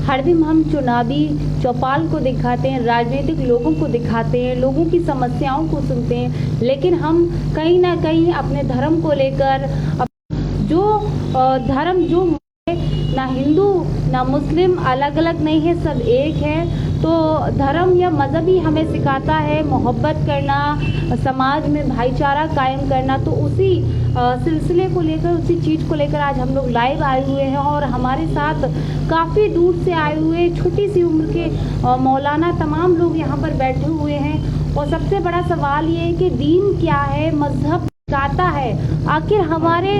हर दिन हम चुनावी चौपाल को दिखाते हैं, राजनीतिक लोगों को दिखाते हैं, लोगों की समस्याओं को सुनते हैं, लेकिन हम कहीं ना कहीं अपने धर्म को लेकर जो धर्म जो ना हिंदू ना मुस्लिम अलग अलग नहीं है, सब एक है। तो धर्म या मज़हब ही हमें सिखाता है मोहब्बत करना, समाज में भाईचारा कायम करना। तो उसी सिलसिले को लेकर, उसी चीज़ को लेकर आज हम लोग लाइव आए हुए हैं और हमारे साथ काफ़ी दूर से आए हुए छोटी सी उम्र के मौलाना तमाम लोग यहाँ पर बैठे हुए हैं। और सबसे बड़ा सवाल ये है कि दीन क्या है, मज़हब सिखाता है, आखिर हमारे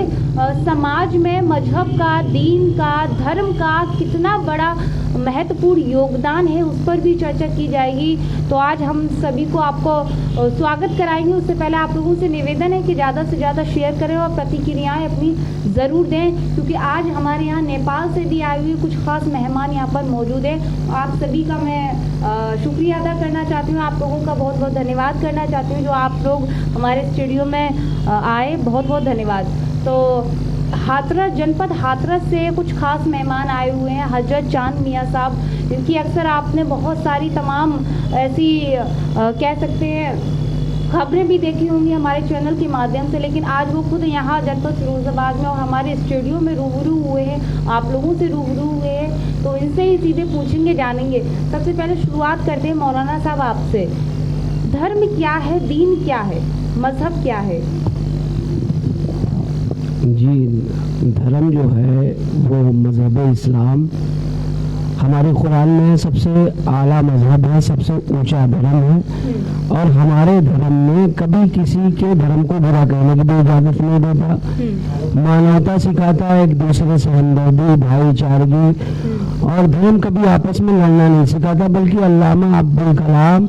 समाज में मजहब का, दीन का, धर्म का कितना बड़ा महत्वपूर्ण योगदान है, उस पर भी चर्चा की जाएगी। तो आज हम सभी को आपको स्वागत कराएंगे। उससे पहले आप लोगों से निवेदन है कि ज़्यादा से ज़्यादा शेयर करें और प्रतिक्रियाएं अपनी ज़रूर दें, क्योंकि आज हमारे यहाँ नेपाल से भी आए हुए कुछ खास मेहमान यहाँ पर मौजूद हैं। आप सभी का मैं शुक्रिया अदा करना चाहती हूँ, आप लोगों का बहुत बहुत धन्यवाद करना चाहती हूँ जो आप लोग हमारे स्टूडियो में आए, बहुत बहुत धन्यवाद। तो हाथरस, जनपद हाथरस से कुछ खास मेहमान आए हुए हैं, हजरत चांद मियाँ साहब, जिनकी अक्सर आपने बहुत सारी तमाम ऐसी कह सकते हैं खबरें भी देखी होंगी हमारे चैनल के माध्यम से, लेकिन आज वो खुद यहाँ जनपद फिरोजाबाद में और हमारे स्टूडियो में रूबरू हुए हैं, आप लोगों से रूबरू हुए हैं। तो इनसे ही सीधे पूछेंगे, जानेंगे। सबसे पहले शुरुआत करते हैं मौलाना साहब आपसे। धर्म क्या है, दीन क्या है, मजहब क्या है? जी, धर्म जो है वो मज़हब इस्लाम हमारे कुरान में सबसे आला मज़हब है, सबसे ऊंचा धर्म है। और हमारे धर्म में कभी किसी के धर्म को बुरा कहने की भी इजाज़त नहीं देता। मानवता सिखाता है, एक दूसरे से हमदर्दी, भाईचारगी। और धर्म कभी आपस में लड़ना नहीं सिखाता, बल्कि अल्लामा अब्दुल कलाम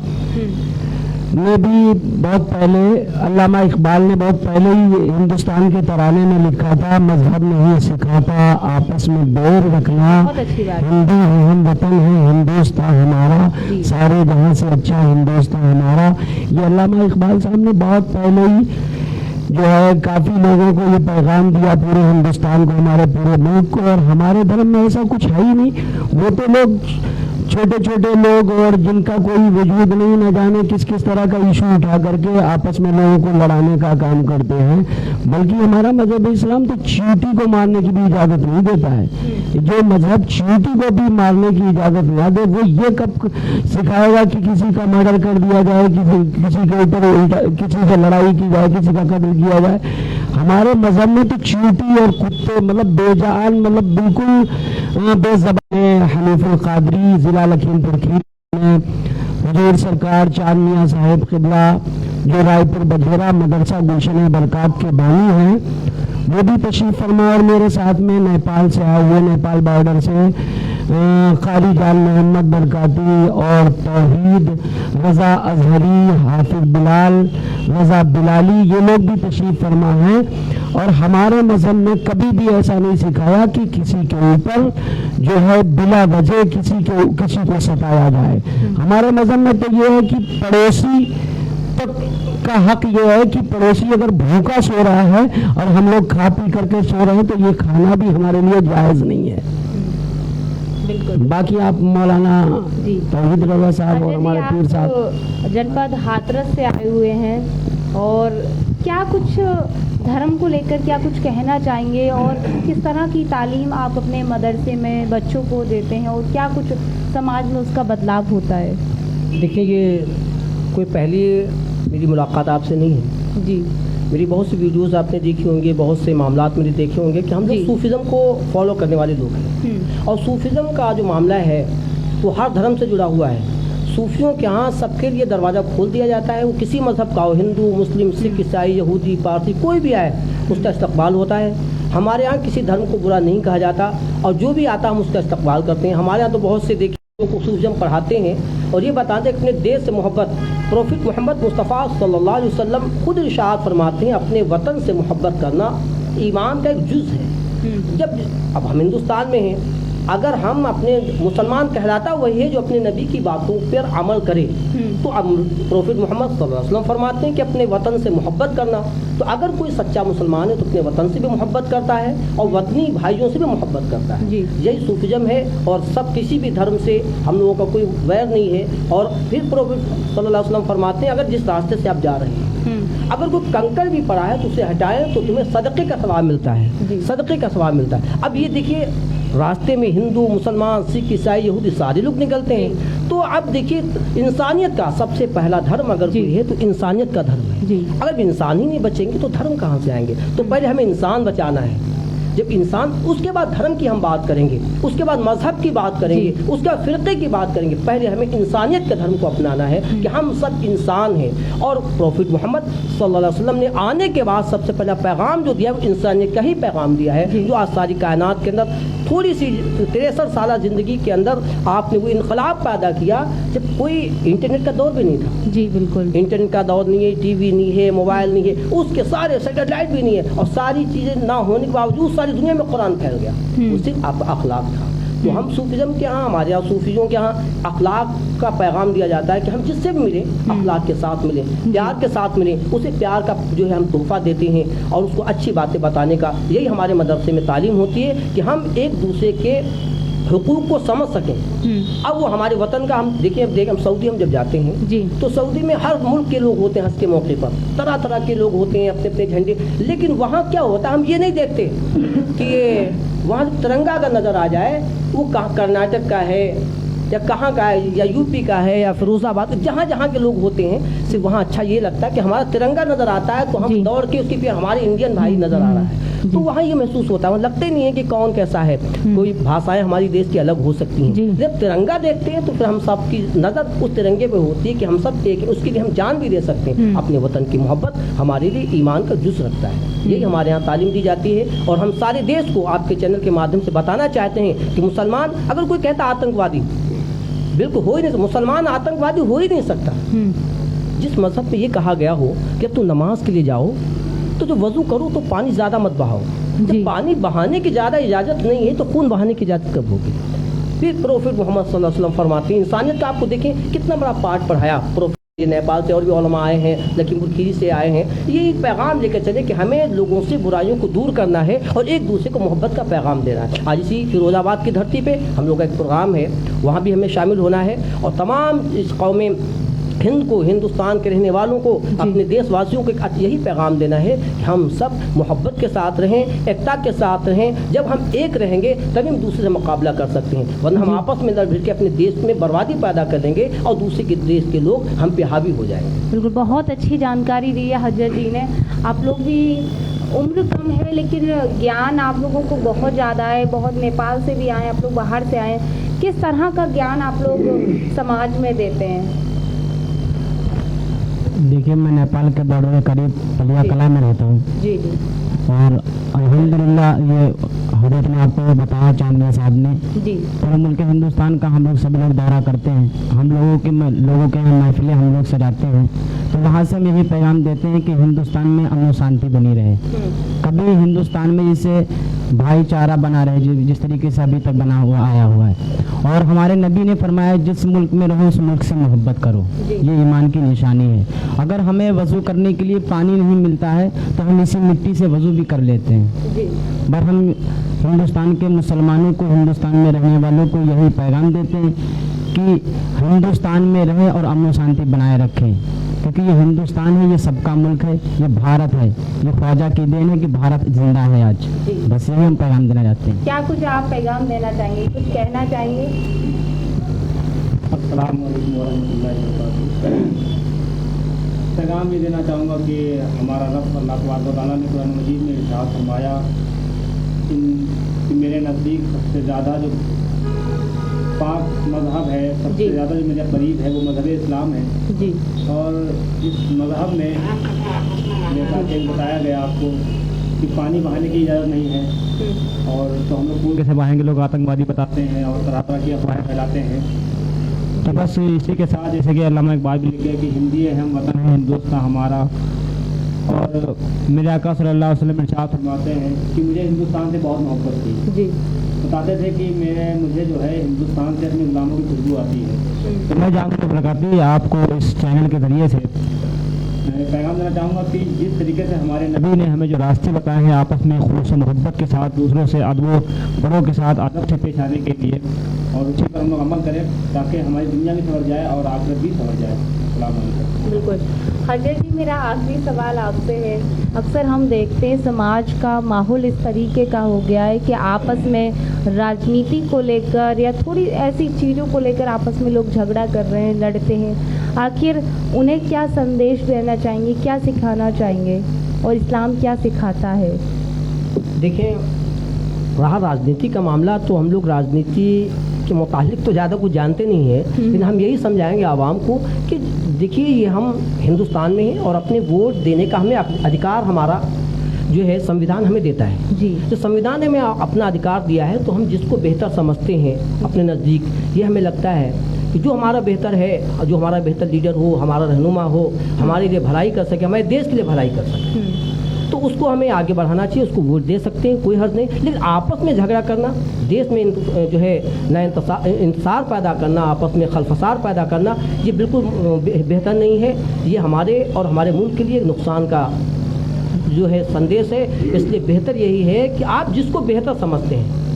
ने भी बहुत पहले, अल्लामा इकबाल ने बहुत पहले ही हिंदुस्तान के तराने में लिखा था, मजहब नहीं सिखाता आपस में बैर रखना, हिंदू है हम, वतन है हिंदुस्तान हमारा, सारे जहां से अच्छा हिंदुस्तान हमारा। ये अल्लामा इकबाल साहब ने बहुत पहले ही जो है काफ़ी लोगों को ये पैगाम दिया, पूरे हिंदुस्तान को, हमारे पूरे मुल्क को। और हमारे धर्म में ऐसा कुछ है ही नहीं। वो तो लोग छोटे छोटे लोग और जिनका कोई वजूद नहीं, न जाने किस किस तरह का इशू उठा करके आपस में लोगों को लड़ाने का काम करते हैं। बल्कि हमारा मजहब इस्लाम तो चींटी को मारने की भी इजाज़त नहीं देता है। जो मजहब चींटी को भी मारने की इजाज़त ना दे, वो ये कब सिखाएगा कि किसी का मर्डर कर दिया जाए, किसी के ऊपर किसी से लड़ाई की जाए, किसी का कत्ल किया जाए। हमारे मजहब में तो चींटी और कुत्ते मतलब बेजान, मतलब बिल्कुल बेज़बान। हनीफुल कादरी जिला लखीमपुर खीरी में हुजूर सरकार चांद मियाँ साहिब किबला जो रायपुर बधेरा मदरसा गुलशन बरकत के बानी हैं, वो भी तशरीफ फरमा। और मेरे साथ में नेपाल से आए हुए, नेपाल बॉर्डर से कारी जान मोहम्मद बरकाती और तौहीद रज़ा अजहरी, हाफिज बिलाल, रज़ा बिलाली, ये लोग भी तशरीफ फरमा हैं। और हमारे मज़हब में कभी भी ऐसा नहीं सिखाया कि किसी के ऊपर जो है बिला वजह किसी को सताया जाए। हमारे मज़हब में तो ये है कि पड़ोसी तक का हक ये है कि पड़ोसी अगर भूखा सो रहा है और हम लोग खा पी करके सो रहे हैं तो ये खाना भी हमारे लिए जायज़ नहीं है। बाकी आप मौलाना तौहीद रज़ा साहब और हमारे पीर साहब जनपद हाथरस से आए हुए हैं, और क्या कुछ धर्म को लेकर क्या कुछ कहना चाहेंगे और किस तरह की तालीम आप अपने मदरसे में बच्चों को देते हैं और क्या कुछ समाज में उसका बदलाव होता है? देखिए, ये कोई पहली मेरी मुलाकात आपसे नहीं है जी। मेरी बहुत सी वीडियोस आपने देखी होंगी, बहुत से मामलात मेरे देखे होंगे कि हम लोग सूफिज़्म को फॉलो करने वाले लोग हैं। और सूफिज़्म का जो मामला है वो हर धर्म से जुड़ा हुआ है। सूफियों के यहाँ सबके लिए दरवाज़ा खोल दिया जाता है। वो किसी मज़हब का हो, हिंदू, मुस्लिम, सिख, ईसाई, यहूदी, पारसी, कोई भी आए उसका इस्तकबाल होता है। हमारे यहाँ किसी धर्म को बुरा नहीं कहा जाता और जो भी आता हम उसका इस्तकबाल करते हैं। हमारे यहाँ तो बहुत से देखिए को सूफिज़्म पढ़ाते हैं और ये बताते हैं अपने देश से मोहब्बत। प्रोफेट मोहम्मद मुस्तफ़ा सल्लल्लाहु अलैहि वसल्लम खुद इरशाद फरमाते हैं, अपने वतन से मोहब्बत करना ईमान का एक जुज़ है। जब अब हम हिंदुस्तान में हैं, अगर हम अपने मुसलमान कहलाता वही है जो अपने नबी की बातों पर अमल करे। तो अब प्रोफेट मोहम्मद सल्लल्लाहु अलैहि वसल्लम फरमाते हैं कि अपने वतन से मोहब्बत करना। तो अगर कोई सच्चा मुसलमान है तो अपने वतन से भी मोहब्बत करता है और वतनी भाइयों से भी मोहब्बत करता है। यही सूफिज्म है। और सब किसी भी धर्म से हम लोगों का कोई वैर नहीं है। और फिर प्रोफेट सल्लल्लाहु अलैहि वसल्लम फरमाते हैं, अगर जिस रास्ते से आप जा रहे हैं अगर कोई कंकड़ भी पड़ा है तो उसे हटाएं तो तुम्हें सदक़े का सवाब मिलता है, सदक़े का सवाब मिलता है। अब ये देखिए, रास्ते में हिंदू, मुसलमान, सिख, ईसाई, यहूदी सारे लोग निकलते हैं। तो अब देखिए, इंसानियत का सबसे पहला धर्म अगर कोई है तो इंसानियत का धर्म है। अगर इंसान ही नहीं बचेंगे तो धर्म कहाँ से आएंगे? तो पहले हमें इंसान बचाना है। जब इंसान, उसके बाद धर्म की हम बात करेंगे, उसके बाद मजहब की बात करेंगे, उसके बाद फिरके की बात करेंगे। पहले हमें इंसानियत के धर्म को अपनाना है कि हम सब इंसान हैं। और प्रोफेट मोहम्मद सल्लल्लाहु अलैहि वसल्लम ने आने के बाद सबसे पहला पैगाम जो दिया वो इंसानियत का ही पैगाम दिया है। जो आज सारी कायनात के अंदर थोड़ी सी 63 साल ज़िंदगी के अंदर आपने वो इनकलाब पैदा किया जब कोई इंटरनेट का दौर भी नहीं था। जी बिल्कुल, इंटरनेट का दौर नहीं है, टीवी नहीं है, मोबाइल नहीं है, उसके सारे सैटेलाइट भी नहीं है, और सारी चीज़ें ना होने के बावजूद सारी दुनिया में कुरान फैल गया। वो सिर्फ अखलाक था। तो हम सूफिज्म के यहाँ, हमारे यहाँ सूफियों के यहाँ अखलाक का पैगाम दिया जाता है कि हम जिससे भी मिलें अखलाक के साथ मिलें, प्यार के साथ मिलें, उसे प्यार का जो है हम तोहफा देते हैं और उसको अच्छी बातें बताने का, यही हमारे मदरसे में तालीम होती है कि हम एक दूसरे के हुकूक को समझ सकें। अब वो हमारे वतन का, हम देखिए हम सऊदी हम जब जाते हैं तो सऊदी में हर मुल्क के लोग होते हैं, हज के मौके पर तरह तरह के लोग होते हैं, अपने अपने झंडे। लेकिन वहाँ क्या होता है, हम ये नहीं देखते कि वहाँ तिरंगा अगर नज़र आ जाए वो कहाँ कर्नाटक का है या कहाँ का है या यूपी का है या फिरोजाबाद, जहाँ जहाँ के लोग होते हैं, सिर्फ वहाँ अच्छा ये लगता है कि हमारा तिरंगा नज़र आता है तो हम दौड़ के उसके फिर हमारे इंडियन भाई नज़र आ रहा है। तो वहाँ ये महसूस होता है, लगता ही नहीं है कि कौन कैसा है। कोई भाषाएं हमारी देश की अलग हो सकती हैं, जब तिरंगा देखते हैं तो फिर हम सब की नज़र उस तिरंगे पे होती है कि हम सब एक, उसके लिए हम जान भी दे सकते हैं। अपने वतन की मोहब्बत हमारे लिए ईमान का जुज़ रखता है। यही हमारे यहाँ तालीम दी जाती है। और हम सारे देश को आपके चैनल के माध्यम से बताना चाहते हैं कि मुसलमान, अगर कोई कहता आतंकवादी, बिल्कुल हो ही नहीं, मुसलमान आतंकवादी हो ही नहीं सकता। जिस मजहब में ये कहा गया हो कि अब तुम नमाज के लिए जाओ तो जो वजू करो तो पानी ज़्यादा मत बहाओ। जब पानी बहाने की ज़्यादा इजाज़त नहीं है तो खून बहाने की इजाज़त कब होगी? फिर प्रोफेट मोहम्मद सल्लल्लाहु अलैहि वसल्लम फरमाते हैं, इंसानियत का आपको देखें कितना बड़ा पाठ पढ़ाया प्रोफेट। नेपाल से और भी उलमा आए हैं, लखीमपुर खीरी से आए हैं, ये एक पैगाम लेकर चले कि हमें लोगों से बुराइयों को दूर करना है और एक दूसरे को मोहब्बत का पैगाम देना है। आज इसी फिरोजाबाद की धरती पे हम लोग का एक प्रोग्राम है, वहाँ भी हमें शामिल होना है और तमाम इस कौमें हिंद को, हिंदुस्तान के रहने वालों को, अपने देशवासियों को यही पैगाम देना है कि हम सब मोहब्बत के साथ रहें, एकता के साथ रहें। जब हम एक रहेंगे तभी हम दूसरे से मुकाबला कर सकते हैं, वरना हम आपस में लड़ भिड़ के अपने देश में बर्बादी पैदा कर देंगे और दूसरे के देश के लोग हम पे हावी हो जाएंगे। बिल्कुल, बहुत अच्छी जानकारी दी है हजरत जी ने। आप लोग भी, उम्र कम है लेकिन ज्ञान आप लोगों को बहुत ज़्यादा है, बहुत नेपाल से भी आए, आप लोग बाहर से आए, किस तरह का ज्ञान आप लोग समाज में देते हैं? देखिए, मैं नेपाल के बॉर्डर के करीब पलिया कला में रहता हूँ। जी जी। और अल्हम्दुलिल्लाह ये हजरत ने आपको बताया, चांदनी साहब ने, जी, पूरे मुल्क हिंदुस्तान का हम लोग सभी लोग दौरा करते हैं। हम लोगों के यहाँ महफिलें हम लोग सजाते हैं, तो वहाँ से हम यही पैगाम देते हैं कि हिंदुस्तान में अमन शांति बनी रहे। कभी हिंदुस्तान में जैसे भाईचारा बना रहे जिस तरीके से अभी तक बना हुआ आया हुआ है। और हमारे नबी ने फरमाया, जिस मुल्क में रहो उस मुल्क से मोहब्बत करो, ये ईमान की निशानी है। अगर हमें वज़ू करने के लिए पानी नहीं मिलता है तो हम इसी मिट्टी से वज़ू भी कर लेते हैं। पर हम हिंदुस्तान के मुसलमानों को, हिंदुस्तान में रहने वालों को यही पैगाम देते हैं कि हिंदुस्तान में रहें और अमन शांति बनाए रखें, क्योंकि ये हिंदुस्तान है, ये सबका मुल्क है, ये भारत है, ये ख्वाजा की देन है कि भारत जिंदा है आज। बस यही हम पैगाम देना चाहते हैं। क्या कुछ आप पैगाम देना चाहेंगे, कुछ कहना चाहेंगे? अस्सलाम वालेकुम वरहमतुल्लाहि वबरकातुहू। पैगाम ये देना चाहूँगा कि हमारा रब अल्लाह तबारक व तआला ने कुरान मजीद में इरशाद फरमाया कि मेरे नज़दीक सबसे ज़्यादा जो पाक मज़हब है, सबसे ज़्यादा जो मेरे करीब है वो मज़हब इस्लाम है। जी। और इस मज़हब में जैसा कि बताया गया आपको कि पानी बहाने की इजाज़त नहीं है, और तो हम लोग कैसे बहाएंगे, लोग आतंकवादी बताते हैं और तरह तरह की अफवाहें फैलाते हैं। तो बस इसी के साथ, जैसे कि अल्लामा इकबाल भी लिख गया कि हिंदी है हम, वतन है हिंदुस्तान हमारा। और मेरे आका सल्लल्लाहु अलैहि वसल्लम इरशाद फरमाते हैं कि मुझे हिंदुस्तान से बहुत मोहब्बत थी। जी। तो बताते थे कि मुझे जो है हिंदुस्तान से अपने गुलामों की खुशबू आती है। तो मैं जानता बरकाती आपको इस चैनल के ज़रिए से मैं पैगाम देना चाहूँगा कि जिस तरीके से हमारे नबी ने हमें जो रास्ते बताए हैं आपस में खुलूस मोहब्बत के साथ दूसरों से अदब बड़ों के साथ अदब से पेश आने के लिए और उसी पर हम लोग अमल करें ताकि हमारी दुनिया भी संवर जाए और आखिरत भी संवर जाए। अस्सलाम वालेकुम। बिल्कुल। ख़ाजा जी, मेरा आखिरी सवाल आपसे है, अक्सर हम देखते हैं समाज का माहौल इस तरीके का हो गया है कि आपस में राजनीति को लेकर या थोड़ी ऐसी चीज़ों को लेकर आपस में लोग झगड़ा कर रहे हैं, लड़ते हैं। आखिर उन्हें क्या संदेश देना चाहेंगे, क्या सिखाना चाहेंगे और इस्लाम क्या सिखाता है? देखें, रहा राजनीति का मामला तो हम लोग राजनीति के मुतालिक तो ज़्यादा कुछ जानते नहीं है, लेकिन हम यही समझाएंगे आवाम को कि देखिए ये हम हिंदुस्तान में हैं और अपने वोट देने का हमें अधिकार हमारा जो है संविधान हमें देता है जी। तो संविधान ने हमें अपना अधिकार दिया है, तो हम जिसको बेहतर समझते हैं अपने नज़दीक, ये हमें लगता है कि जो हमारा बेहतर है, जो हमारा बेहतर लीडर हो, हमारा रहनुमा हो, हमारे लिए भलाई कर सके, हमारे देश के लिए भलाई कर सके, तो उसको हमें आगे बढ़ाना चाहिए, उसको वोट दे सकते हैं, कोई हर्ज नहीं। लेकिन आपस में झगड़ा करना, देश में जो है नया इंतसार पैदा करना, आपस में खलफसार पैदा करना, ये बिल्कुल बेहतर नहीं है। ये हमारे और हमारे मुल्क के लिए नुकसान का जो है संदेश है। इसलिए बेहतर यही है कि आप जिसको बेहतर समझते हैं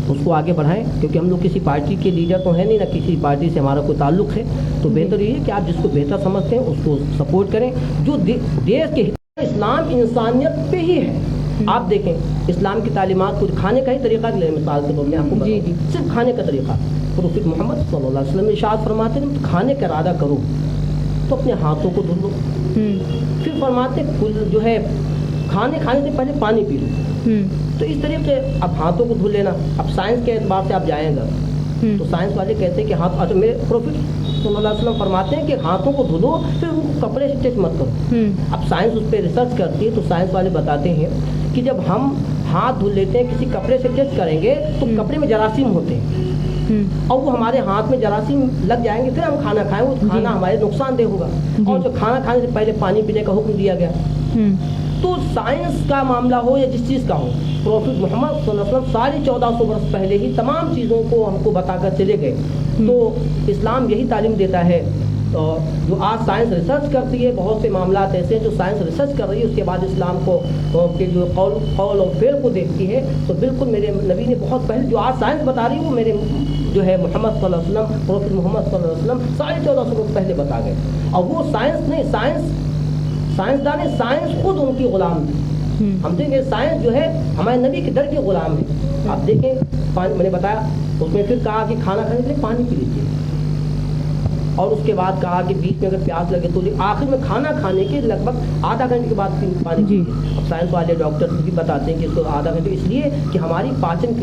उसको आगे बढ़ाएं, क्योंकि हम लोग किसी पार्टी के लीडर तो हैं नहीं, ना किसी पार्टी से हमारा कोई ताल्लुक़ है। तो बेहतर यही है कि आप जिसको बेहतर समझते हैं उसको सपोर्ट करें। जो देश के इस्लाम इंसानियत पे ही है। आप देखें इस्लाम की तालीमात को खाने का ही तरीका ले, मिसाल के तौर में आपको जी जी, सिर्फ खाने का तरीका प्रोफेट मोहम्मद सल्लल्लाहु अलैहि वसल्लम इरशाद फरमाते हैं, तो खाने का इरादा करो तो अपने हाथों को धो लो। फिर फरमाते जो है खाने से पहले पानी पी लो। तो इस तरीके से अब हाथों को धो लेना। अब साइंस के एतबार से आप जाएंगे तो साइंस वाले कहते हैं कि हाथ, अच्छा मेरे प्रोफेट सल्लल्लाहु अलैहि वसल्लम फरमाते हैं कि हाथों को धो लो, फिर उनको कपड़े से टच मत करो। अब साइंस उस पर रिसर्च करती है, तो साइंस वाले बताते हैं कि जब हम हाथ धुल लेते हैं, किसी कपड़े से टच करेंगे तो कपड़े में जरासीम होते हैं और वो हमारे हाथ में जरासीम लग जाएंगे, फिर हम खाना खाएंगे, तो खाना हमारे नुकसानदेह होगा। और जो खाना खाने से पहले पानी पीने का हुक्म दिया गया। तो साइंस का मामला हो या जिस चीज़ का हो, प्रोफेट मोहम्मद सल्लल्लाहु अलैहि वसल्लम 1450 वर्ष पहले ही तमाम चीज़ों को हमको बताकर चले गए। तो इस्लाम यही तालीम देता है। तो जो आज साइंस रिसर्च करती है, बहुत से मामला ऐसे हैं जो साइंस रिसर्च कर रही है, उसके बाद इस्लाम को के जो कौल और फेल को देखती है, तो बिल्कुल मेरे नबी ने बहुत पहले जो आज साइंस बता रही है वो मेरे जो है मोहम्मद सल्लल्लाहु अलैहि वसल्लम, प्रोफेट मोहम्मद सल्लल्लाहु अलैहि वसल्लम 1450 वर्ष पहले बता गए। और वो साइंस नहीं, साइंसदान है, साइंस खुद उनकी गुलाम थी। हम देखें साइंस जो है हमारे नबी के दर के गुलाम है। आप देखें पानी, मैंने बताया उसमें फिर कहा कि खाना खाने के लिए पानी पी लीजिए, और उसके बाद कहा कि बीच में अगर प्यास लगे तो आखिर में खाना खाने के लगभग आधा घंटे के बाद पानी पीजिए। अब साइंस वाले डॉक्टर भी बताते हैं कि इसको आधा घंटे, इसलिए कि हमारी पाचन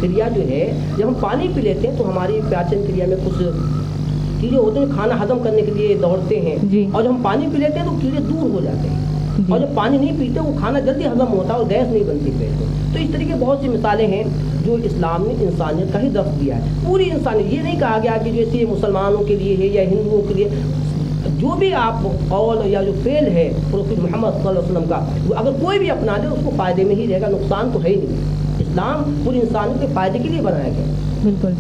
क्रिया जो है, जब हम पानी पी लेते हैं तो हमारी पाचन क्रिया में कुछ कीड़े होते हैं, खाना हजम करने के लिए दौड़ते हैं, और जब हम पानी पी लेते हैं तो कीड़े दूर हो जाते हैं। और जब पानी नहीं पीते वो खाना जल्दी हजम होता है और गैस नहीं बनती पेट में। तो इस तरीके बहुत सी मिसालें हैं जो इस्लाम ने इंसानियत का ही दर्ज दिया है। पूरी इंसानियत, ये नहीं कहा गया कि जैसे मुसलमानों के लिए है या हिंदुओं के लिए, जो भी आप कौल या जो फेल है प्रोफेट मोहम्मद सल्लल्लाहु अलैहि वसल्लम का, अगर कोई भी अपना दे उसको फ़ायदे में ही रहेगा, नुकसान तो है ही नहीं। इस्लाम पूरी इंसानियत के फ़ायदे के लिए बनाया गया। बिल्कुल।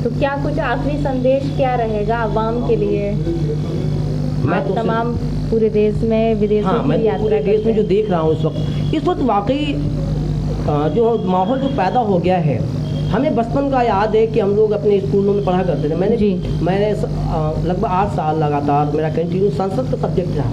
तो क्या कुछ आखिरी संदेश क्या रहेगा आवाम के लिए? मैं तो तमाम पूरे देश में विदेशों हाँ, मैं तो पूरे देश में जो देख रहा हूँ इस वक्त वाकई जो माहौल जो पैदा हो गया है, हमें बचपन का याद है कि हम लोग अपने स्कूलों में पढ़ा करते थे। मैंने लगभग 8 साल लगातार मेरा कंटिन्यू संस्कृत का सब्जेक्ट रहा,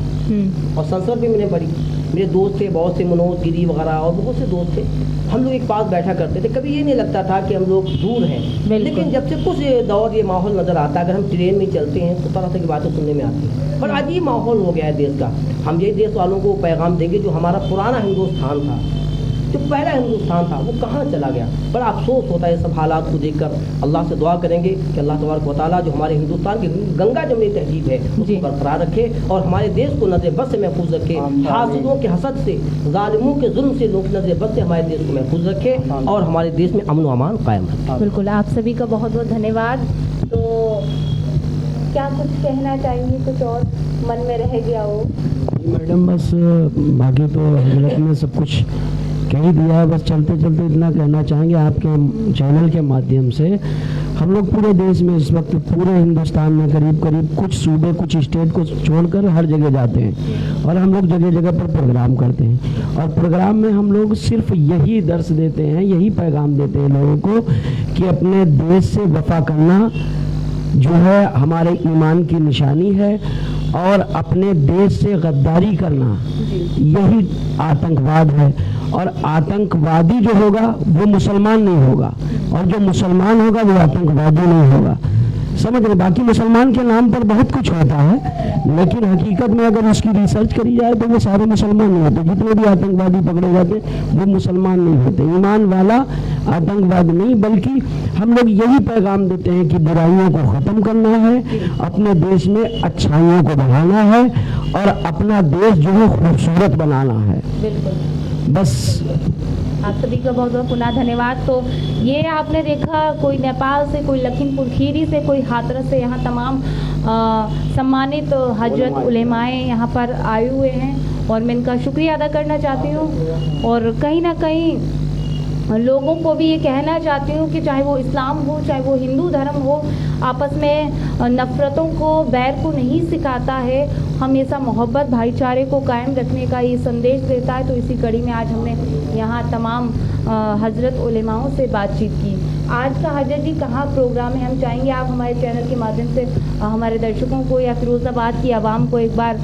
और संस्कृत भी मैंने पढ़ी। मेरे दोस्त थे बहुत से, मनोज गिरी वगैरह और बहुत से दोस्त थे। हम लोग एक पास बैठा करते थे, कभी ये नहीं लगता था कि हम लोग दूर हैं। लेकिन जब से कुछ दौर ये माहौल नज़र आता है, अगर हम ट्रेन में चलते हैं तो तरह तरह की बातें सुनने में आती हैं। पर अजीब माहौल हो गया है देश का। हम यही देश वालों को पैगाम देंगे, जो हमारा पुराना हिंदुस्तान था, जो पहला हिंदुस्तान था, वो कहाँ चला गया। बड़ा अफसोस होता है सब हालात को देखकर। अल्लाह से दुआ करेंगे कि अल्लाह तबारक व तआला जो हमारे हिंदुस्तान की गंगा जमनी तहजीब है उसको बरकरार रखे, और हमारे देश को नजर बद से महफूज रखे, हासिदों के हसद से, जालिमों के जुल्म से, लोग नजर बद से हमारे देश को महफूज रखे, और हमारे देश में अमन व अमान कायम रखे। बिल्कुल, आप सभी का बहुत बहुत धन्यवाद। तो क्या कुछ कहना चाहेंगे, कुछ और मन में रह गया हो? मैडम बस बाकी तो हजरत ने सब कुछ कह ही दिया है। बस चलते चलते इतना कहना चाहेंगे आपके चैनल के माध्यम से, हम लोग पूरे देश में इस वक्त पूरे हिंदुस्तान में करीब करीब कुछ सूबे कुछ स्टेट को छोड़कर हर जगह जाते हैं और हम लोग जगह जगह पर प्रोग्राम करते हैं और प्रोग्राम में हम लोग सिर्फ यही दर्श देते हैं, यही पैगाम देते हैं लोगों को कि अपने देश से वफा करना जो है हमारे ईमान की निशानी है और अपने देश से गद्दारी करना यही आतंकवाद है। और आतंकवादी जो होगा वो मुसलमान नहीं होगा और जो मुसलमान होगा वो आतंकवादी नहीं होगा। समझ रहे? बाकी मुसलमान के नाम पर बहुत कुछ होता है, लेकिन हकीकत में अगर उसकी रिसर्च करी जाए तो वो सारे मुसलमान नहीं होते। जितने भी आतंकवादी पकड़े जाते वो मुसलमान नहीं होते। ईमान वाला आतंकवाद नहीं, बल्कि हम लोग यही पैगाम देते हैं कि बुराइयों को ख़त्म करना है, अपने देश में अच्छाइयों को बढ़ाना है और अपना देश जो है खूबसूरत बनाना है। बिल्कुल, बस आप सभी का बहुत बहुत पुनः धन्यवाद। तो ये आपने देखा, कोई नेपाल से, कोई लखीमपुर खीरी से, कोई हाथरस से, यहाँ तमाम सम्मानित हजरत उलेमाए यहाँ पर आए हुए हैं और मैं इनका शुक्रिया अदा करना चाहती हूँ। और कहीं ना कहीं लोगों को भी ये कहना चाहती हूँ कि चाहे वो इस्लाम हो, चाहे वो हिंदू धर्म हो, आपस में नफ़रतों को, बैर को नहीं सिखाता है, हमेशा मोहब्बत भाईचारे को कायम रखने का ये संदेश देता है। तो इसी कड़ी में आज हमने यहाँ तमाम हजरत उलेमाओं से बातचीत की। आज का हजरत जी कहाँ प्रोग्राम है, हम चाहेंगे आप हमारे चैनल के माध्यम से हमारे दर्शकों को या फिरोज़ाबाद की आवाम को एक बार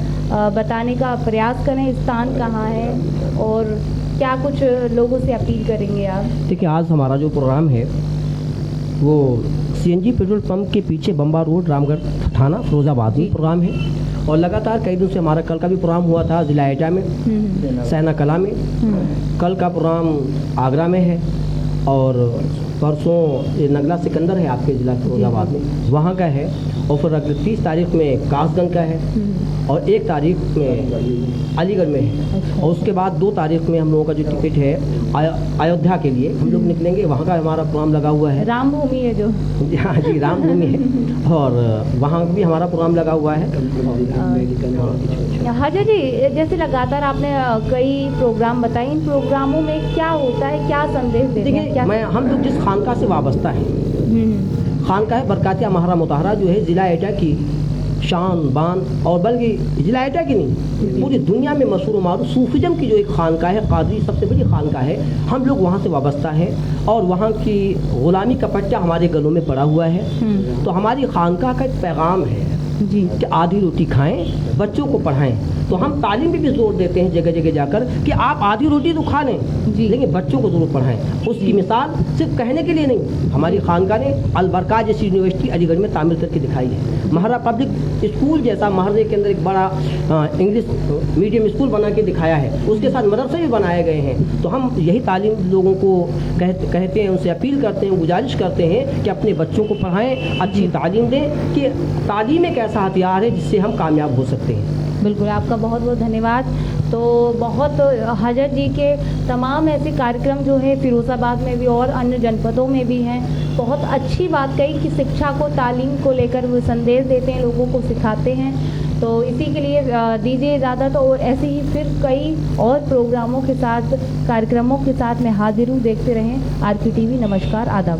बताने का प्रयास करें, स्थान कहाँ है और क्या कुछ लोगों से अपील करेंगे आप? देखिए, आज हमारा जो प्रोग्राम है वो CNG पेट्रोल पंप के पीछे बम्बा रोड, रामगढ़ थाना, फिरोज़ाबाद में प्रोग्राम है और लगातार कई दिन से हमारा कल का भी प्रोग्राम हुआ था ज़िला एटा में, सैना कला में। कल का प्रोग्राम आगरा में है और परसों ये नगला सिकंदर है आपके ज़िला फिरोज़ाबाद में, वहाँ का है। और फिर अगले 30 तारीख में कासगंज का है और 1 तारीख में अलीगढ़ में है और उसके बाद 2 तारीख में हम लोगों का जो टिकट है अयोध्या के लिए हम लोग निकलेंगे। वहाँ का हमारा प्रोग्राम लगा हुआ है, राम भूमि है जो। हाँ जी, राम भूमि है और वहाँ भी हमारा प्रोग्राम लगा हुआ है। हजरत जी, जैसे लगातार आपने कई प्रोग्राम बताए, इन प्रोग्रामों में क्या होता है, क्या संदेश देते हैं? देखिए, मैं हम लोग जिस खानका से वाबस्ता है, खानका है बरकातिया महारा मुताहरा जो है ज़िला एटा की शान बान और बल्कि ज़िला एटा की नहीं पूरी दुनिया में मशहूर मारूफ सूफिज़म की जो एक खानका है, कादरी सबसे बड़ी खानका है, हम लोग वहाँ से वाबस्ता है और वहाँ की ग़ुलामी का पट्टा हमारे गलों में पड़ा हुआ है। तो हमारी खानका का एक पैगाम है जी कि आधी रोटी खाएं, बच्चों को पढ़ाएं। तो हम तालीम पे भी जोर देते हैं जगह जगह जाकर कि आप आधी रोटी तो खा लें जी, लेकिन बच्चों को जरूर पढ़ाएं। उसकी मिसाल सिर्फ कहने के लिए नहीं, हमारी खानका ने अलबरका जैसी यूनिवर्सिटी अलीगढ़ में तामीर करके दिखाई है। महरा पब्लिक स्कूल जैसा महर्रे के अंदर एक बड़ा इंग्लिश मीडियम स्कूल बना के दिखाया है, उसके साथ मदरसे भी बनाए गए हैं। तो हम यही तालीम लोगों को कहते हैं, उनसे अपील करते हैं, गुजारिश करते हैं कि अपने बच्चों को पढ़ाएं, अच्छी तालीम दें कि तालीम एक ऐसा हथियार है जिससे हम कामयाब हो सकते हैं। बिल्कुल, आपका बहुत बहुत धन्यवाद। तो बहुत हजरत जी के तमाम ऐसे कार्यक्रम जो है फिरोज़ाबाद में भी और अन्य जनपदों में भी हैं। बहुत अच्छी बात कही कि शिक्षा को, तालीम को लेकर वो संदेश देते हैं, लोगों को सिखाते हैं। तो इसी के लिए दीजिए इजाज़त तो और ऐसे ही फिर कई और प्रोग्रामों के साथ, कार्यक्रमों के साथ मैं हाजिर हूँ। देखते रहें RK TV। नमस्कार, आदाब।